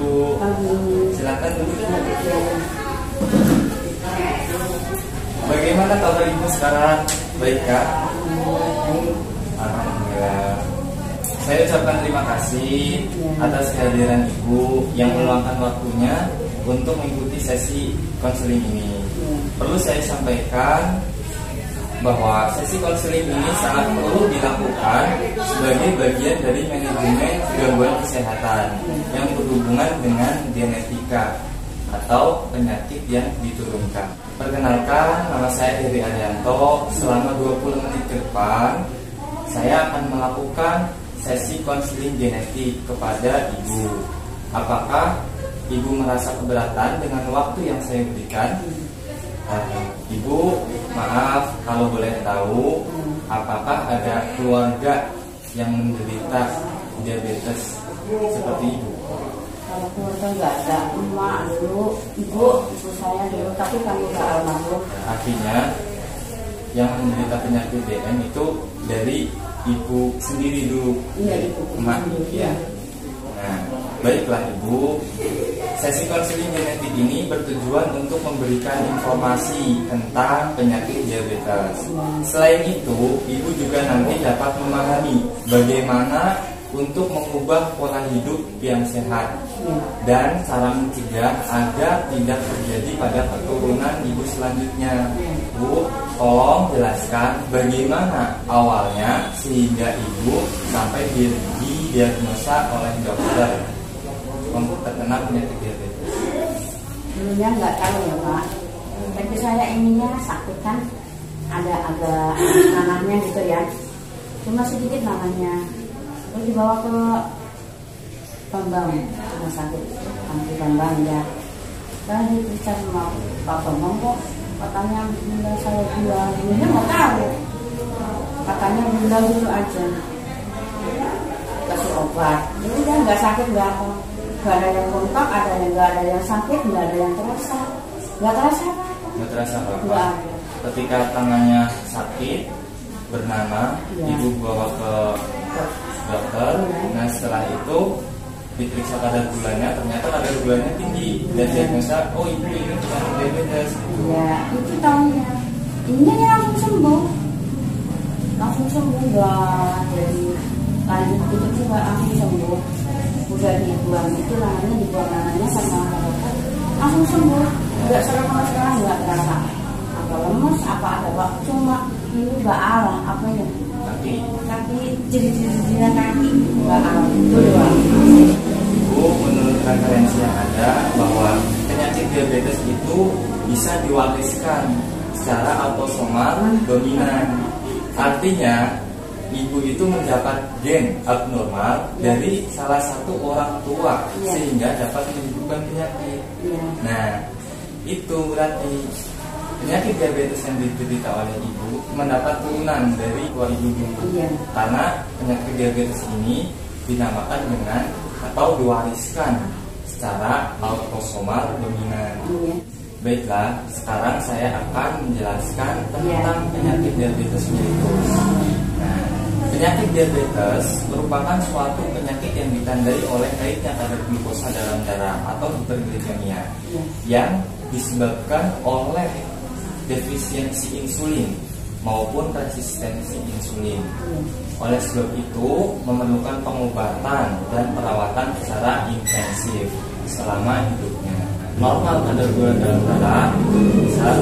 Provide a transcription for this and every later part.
Ibu. Silakan duduk. Bagaimana kabar Ibu sekarang? Baik Kak? Alhamdulillah. Saya ucapkan terima kasih atas kehadiran Ibu yang meluangkan waktunya untuk mengikuti sesi konseling ini. Perlu saya sampaikan bahwa sesi konseling ini sangat perlu dilakukan sebagai bagian dari manajemen gangguan kesehatan yang berhubungan dengan genetika atau penyakit yang diturunkan. Perkenalkan, nama saya Heri Arianto. Selama 20 menit ke depan, saya akan melakukan sesi konseling genetik kepada Ibu. Apakah Ibu merasa keberatan dengan waktu yang saya berikan? Ibu, maaf kalau boleh tahu, apakah ada keluarga yang menderita diabetes seperti Ibu? Kalau keluarga nggak ada, emak dulu, ibu saya dulu, tapi kami nggak almarhum. Artinya yang menderita penyakit DM itu dari Ibu sendiri dulu. Iya, Ibu emak sendiri. Ya. Nah, baiklah Ibu. Sesi konseling genetik ini bertujuan untuk memberikan informasi tentang penyakit diabetes. Selain itu, Ibu juga nanti dapat memahami bagaimana untuk mengubah pola hidup yang sehat dan cara mencegah agar tidak terjadi pada keturunan Ibu selanjutnya. Bu, tolong jelaskan bagaimana awalnya sehingga Ibu sampai didiagnosa oleh dokter untuk terkena penyakit diabetes. Dulunya nggak tahu ya Pak, tapi saya ininya sakit kan, ada agak nanahnya gitu ya, cuma sedikit nanahnya. Terus dibawa ke Bambang, rumah sakit Angki Bambang ya. Dan diperiksa sama Pak Bambang kok katanya bunda saya bilang, bunda nggak tahu, katanya bunda gitu aja, kasih obat. Jadi dia nggak sakit nggak apa, nggak ada yang kontak, ada yang nggak ada yang sakit, nggak ada yang terasa, nggak terasa apa? Nggak terasa apa? Nggak ada. Ketika tangannya sakit bernanah, Ya. Ibu bawa ke dokter. Nah setelah itu diperiksa kadar gulanya, ternyata kadar gulanya tinggi dan diagnosa, oh Ibu ini penyakit diabetes. Ya itu tahunya, ininya ya langsung sembuh nggak jadi lanjut itu juga langsung sembuh. Udah dibuang itu namanya, dibuang nananya sama dokter langsung sembuh, nggak sama sekarang nggak terasa apa lemes apa ada waktu, cuma ini nggak alah apa ya, kaki jadi kaki nggak alah itu doang. Ibu, menurut referensi yang ada bahwa penyakit diabetes itu bisa diwariskan secara autosomal dominan. Artinya Ibu itu mendapat gen abnormal dari salah satu orang tua sehingga dapat menyebabkan penyakit. Nah, itu berarti penyakit diabetes yang diderita oleh Ibu mendapat turunan dari tua Ibu dulu. Karena penyakit diabetes ini dinamakan dengan atau diwariskan secara autosomal dominan. Baiklah, sekarang saya akan menjelaskan tentang penyakit diabetes mellitus. Nah, penyakit diabetes merupakan suatu penyakit yang ditandai oleh naiknya kadar glukosa dalam darah atau hiperglikemia yang disebabkan oleh defisiensi insulin maupun resistensi insulin. Oleh sebab itu memerlukan pengobatan dan perawatan secara intensif selama hidupnya. Normal kadar gula dalam darah itu bisa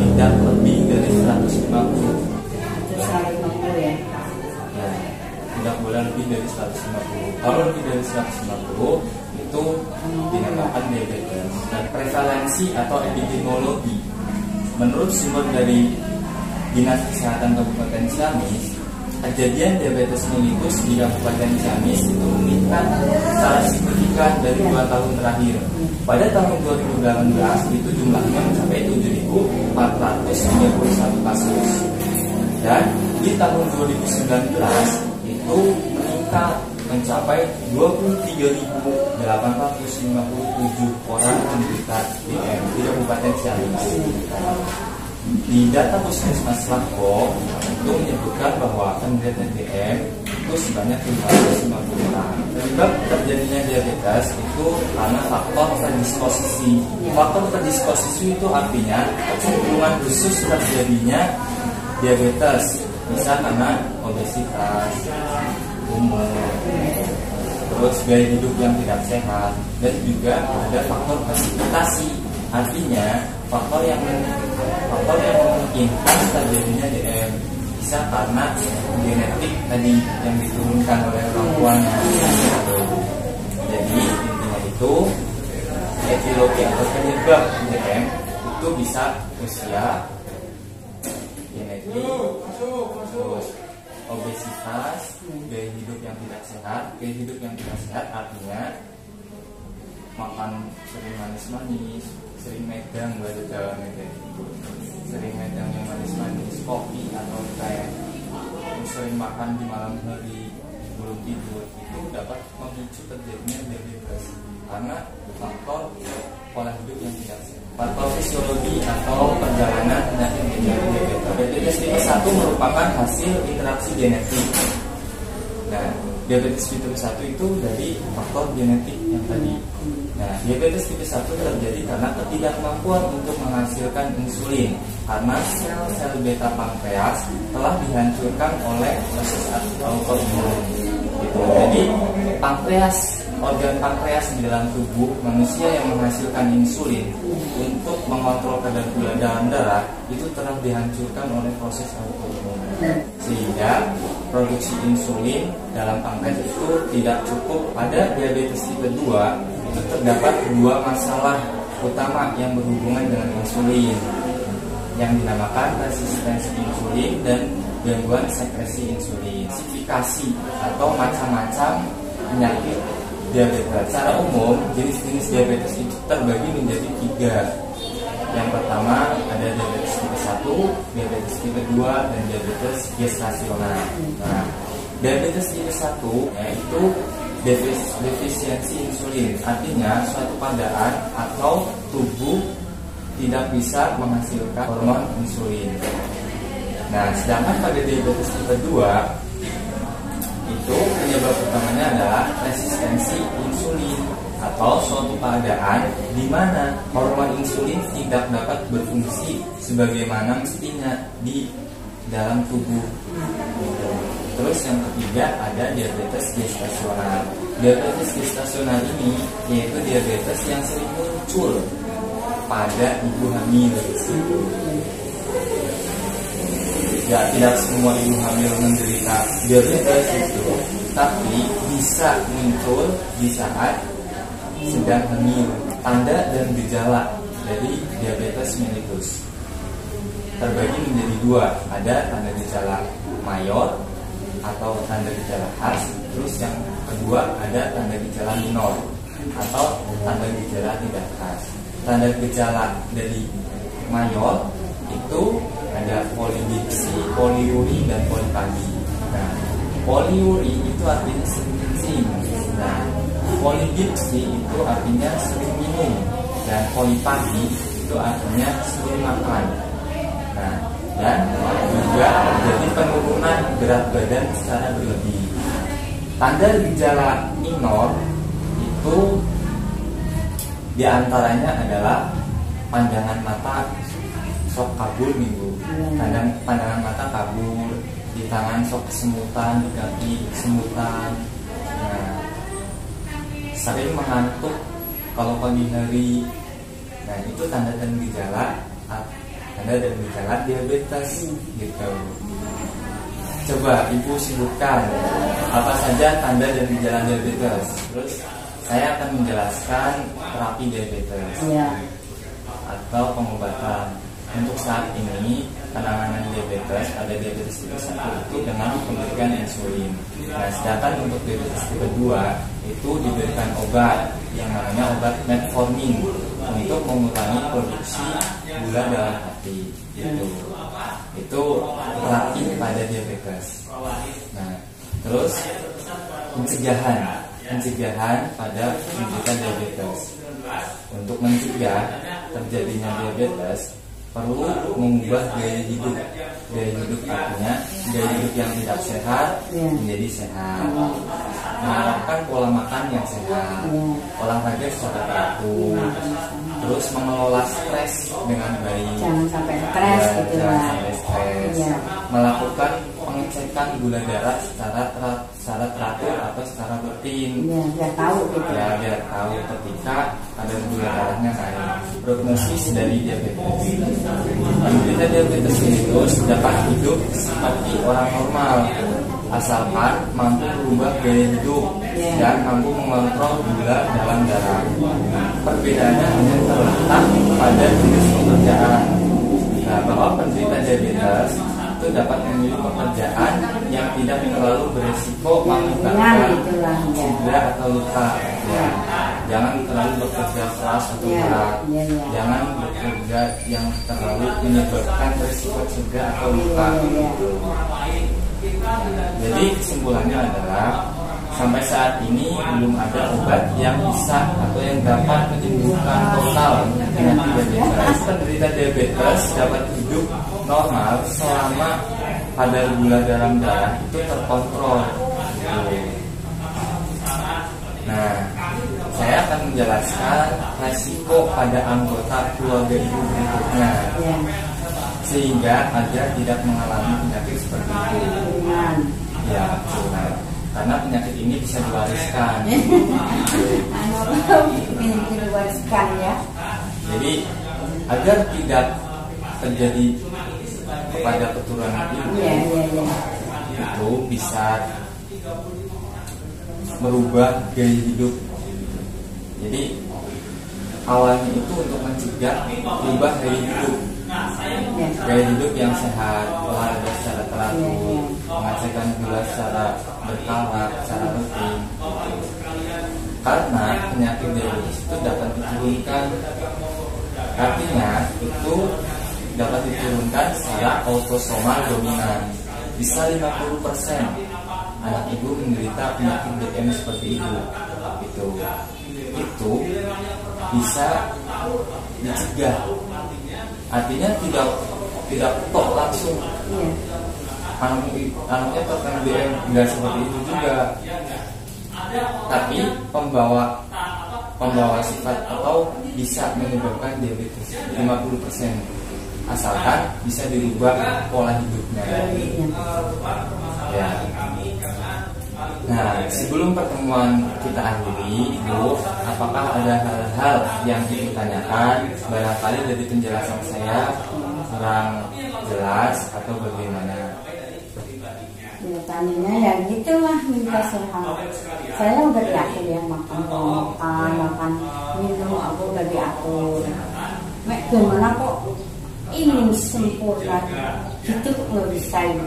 tidak lebih dari 150. Ya, tidak boleh lebih dari 150. Kalau lebih dari 150 itu dinamakan diabetes. Dan prevalensi atau epidemiologi menurut sumber dari Dinas Kesehatan Kabupaten Ciamis, kejadian diabetes mellitus di Kabupaten Ciamis itu meningkat secara signifikan dari 2 tahun terakhir. Pada tahun 2018 itu jumlahnya mencapai 7.431 kasus. Dan di tahun 2019 itu meningkat mencapai 23.857 orang menderita DM di Kabupaten Ciamis. di data Puskesmas Lako itu menyebutkan bahwa penderita DM itu sebanyak 550 orang. Penyebab terjadinya diabetes itu karena faktor predisposisi. Faktor predisposisi itu artinya kecenderungan khusus terjadinya diabetes, bisa karena obesitas, umur, terus gaya hidup yang tidak sehat, dan juga ada faktor presipitasi, artinya faktor yang memungkinkan terjadinya DM, bisa karena genetik tadi yang diturunkan oleh orang tuanya. Jadi intinya itu etiologi atau penyebab DM itu bisa usia, genetik, terus obesitas, gaya hidup yang tidak sehat. Gaya hidup yang tidak sehat artinya makan sering manis-manis, sering medang, sering medang yang manis-manis, kopi atau teh, sering makan di malam hari, belum tidur, itu dapat memicu terjadinya diabetes karena faktor pola hidup yang tidak sehat. Faktor fisiologi atau perjalanan penyakit diabetes. Diabetes tipe 1 merupakan hasil interaksi genetik. Nah, diabetes tipe 1 itu dari faktor genetik yang tadi. Nah, diabetes tipe 1 terjadi karena ketidakmampuan untuk menghasilkan insulin karena sel-sel beta pankreas telah dihancurkan oleh proses autoimun. Gitu. Jadi, organ pankreas di dalam tubuh manusia yang menghasilkan insulin untuk mengontrol kadar gula dalam darah itu telah dihancurkan oleh proses autoimun, sehingga produksi insulin dalam pankreas itu tidak cukup. Pada diabetes tipe 2 itu terdapat dua masalah utama yang berhubungan dengan insulin, yang dinamakan resistensi insulin dan gangguan sekresi insulin. Klasifikasi atau macam-macam penyakit diabetes. Secara umum, jenis-jenis diabetes itu terbagi menjadi 3. Yang pertama ada diabetes tipe 1, diabetes tipe 2, dan diabetes gestasional. Nah, diabetes tipe 1 yaitu defisiensi insulin, artinya suatu keadaan atau tubuh tidak bisa menghasilkan hormon insulin. Nah, sedangkan pada diabetes tipe 2 itu penyebab utamanya adalah resistensi insulin atau suatu keadaan di mana hormon insulin tidak dapat berfungsi sebagaimana mestinya di dalam tubuh. Terus yang ketiga ada diabetes gestasional. Diabetes gestasional ini yaitu diabetes yang sering muncul pada ibu hamil. Ya, tidak semua ibu hamil menderita diabetes itu, tapi bisa muncul di saat sedang hamil. Tanda dan gejala dari diabetes mellitus terbagi menjadi 2. Ada tanda gejala mayor atau tanda gejala khas, terus yang kedua ada tanda gejala minor atau tanda gejala tidak khas. Tanda gejala dari mayor itu ada polidipsi, poliuri, dan polipagi. Nah, poliuri itu artinya sering kencing. Nah, polidipsi itu artinya sering minum, dan polipagi itu artinya sering makan. Nah, dan juga terjadi penurunan berat badan secara berlebih. Tanda gejala minor itu diantaranya adalah pandangan mata sok kabur minggu, pandangan mata kabur, di tangan sok kesemutan, di kaki kesemutan. Nah, sering mengantuk kalau pagi hari. Nah, itu tanda dan gejala diabetes gitu. Coba ibu sebutkan apa saja tanda dan gejala diabetes. Terus saya akan menjelaskan terapi diabetes atau pengobatan. Untuk saat ini penanganan diabetes pada diabetes tipe 1 itu dengan memberikan insulin. Nah, sedangkan untuk diabetes tipe 2 itu diberikan obat yang namanya obat metformin untuk mengurangi produksi gula dalam hati. Itu terapi pada diabetes. Nah, terus pencegahan pada penderita diabetes. Untuk mencegah terjadinya diabetes perlu mengubah gaya hidup. Gaya hidup artinya gaya hidup yang tidak sehat menjadi sehat, menerapkan pola makan yang sehat, olahraga secara teratur, terus mengelola stres dengan baik, jangan sampai stres gitu lah. Melakukan pengecekan gula darah secara teratur atau secara rutin, biar tahu gitu. Biar tahu ketika ada gula darahnya naik. Prognosis dari diabetes, penderita diabetes mellitus dapat hidup seperti orang normal asalkan mampu berubah gaya hidup dan mampu mengontrol gula dalam darah. Perbedaannya hanya terletak pada jenis pekerjaan. Nah, bahwa penderita diabetes itu dapat memilih pekerjaan yang tidak terlalu beresiko mengakibatkan cedera atau luka. Jangan terlalu bekerja keras atau berat. Jangan bekerja yang terlalu menyebabkan resiko cedera atau luka. Jadi kesimpulannya adalah sampai saat ini belum ada obat yang bisa atau yang dapat menyembuhkan total penyakit diabetes. Penderita diabetes dapat hidup normal selama kadar gula dalam darah itu terkontrol. Nah, saya akan menjelaskan resiko pada anggota keluarga ibu berikutnya, sehingga agar tidak mengalami penyakit seperti itu. Ya, benar. Karena penyakit ini bisa diwariskan. Diwariskan ya. Jadi agar tidak terjadi kepada keturunan ibu, itu bisa merubah gaya hidup. Jadi awalnya itu untuk mencegah merubah gaya hidup. Gaya hidup yang sehat, olahraga secara teratur, mengecekkan gula secara berkala, secara rutin. Karena penyakit diabetes itu dapat diturunkan, artinya itu dapat diturunkan secara autosomal dominan. Bisa 50% anak ibu menderita penyakit DM seperti itu. Itu bisa dicegah. Artinya tidak tok langsung anaknya terkena DM, enggak seperti itu juga. Tapi pembawa sifat atau bisa menyebabkan diabetes 50%, asalkan bisa dirubah pola hidupnya. Ya. Nah, sebelum pertemuan kita akhiri, Ibu, apakah ada hal-hal yang Ibu tanyakan? Barangkali dari penjelasan saya kurang jelas atau bagaimana? Ya, tanyanya ya gitulah, minta sehat. Saya udah diatur ya, makan minum, aku udah diatur. Mek gimana kok ingin sempurna gitu nggak bisa ini.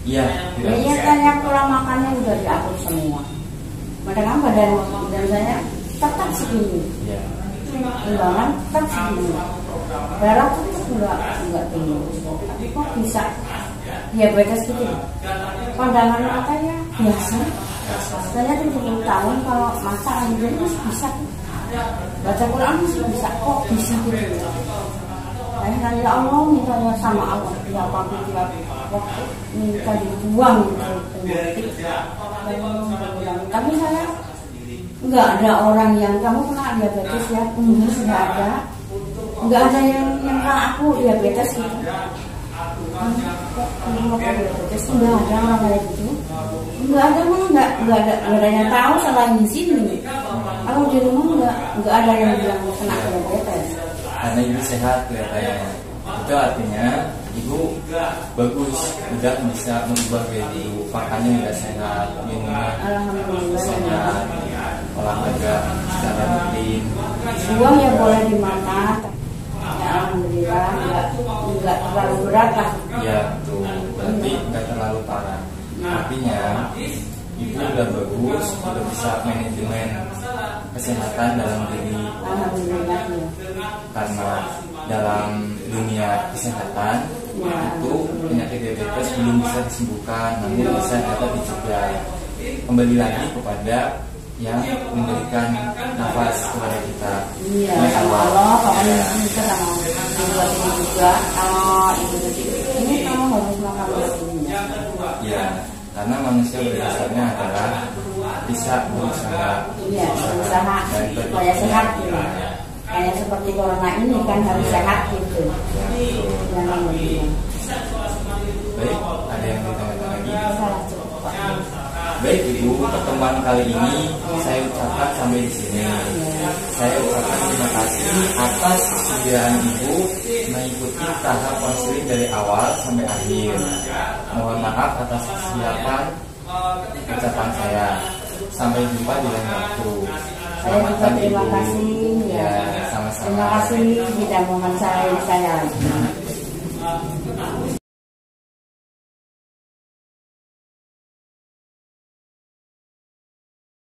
Iya, ya kayak pola makannya udah diatur semua. Padahal badan saya tetap segini. Iya. Timbangan tetap segini. Darah tetap enggak tinggi. Tapi kok bisa diabetes gitu? Pandangan mata ya biasa. Saya 70 tahun kalau masak aja masih bisa. Baca Quran masih bisa, kok bisa gitu. Saya nanya Allah, minta sama Allah tiap waktu minta dibuang penyakit. Tapi saya nggak ada orang yang kamu kena diabetes ya, nggak ada. Nggak ada yang kena aku diabetes gitu. Kamu diabetes nggak ada orang kayak gitu. Nggak ada mah nggak ada yang tahu selain di sini. Kalau di rumah nggak ada yang bilang kena diabetes. Karena ibu sehat kelihatannya, itu artinya ibu bagus, udah bisa merubah gaya hidup, makannya udah sehat, minumnya sehat, olahraga secara rutin. Uang ya boleh dimakan, ya alhamdulillah nggak terlalu berat lah. Ya tuh, berarti nggak terlalu parah. Artinya ibu udah bagus, udah bisa manajemen kesehatan dalam diri. Alhamdulillah ya. Karena dalam dunia kesehatan itu penyakit diabetes belum bisa disembuhkan, namun bisa dapat dicegah. Kembali lagi kepada yang memberikan nafas kepada kita. Iya, sama Allah, pokoknya kita sama buat ini juga. Kalau ibu ini kamu harus makan ini. Ya, karena manusia pada dasarnya adalah bisa berusaha, Iya, berusaha dan supaya sehat gitu. Kayak seperti corona ini kan harus sehat gitu. Jangan begini. Baik, ada yang ditanyakan lagi? Salah cepat. Baik Ibu, pertemuan kali ini saya ucapkan sampai di sini. Saya ucapkan terima kasih atas kesediaan Ibu mengikuti tahap konseling dari awal sampai akhir. Mohon maaf atas kesilapan ucapan saya. Sampai jumpa di lain waktu. Saya juga terima kasih ya. Sama-sama. Terima kasih tidak mohon saya.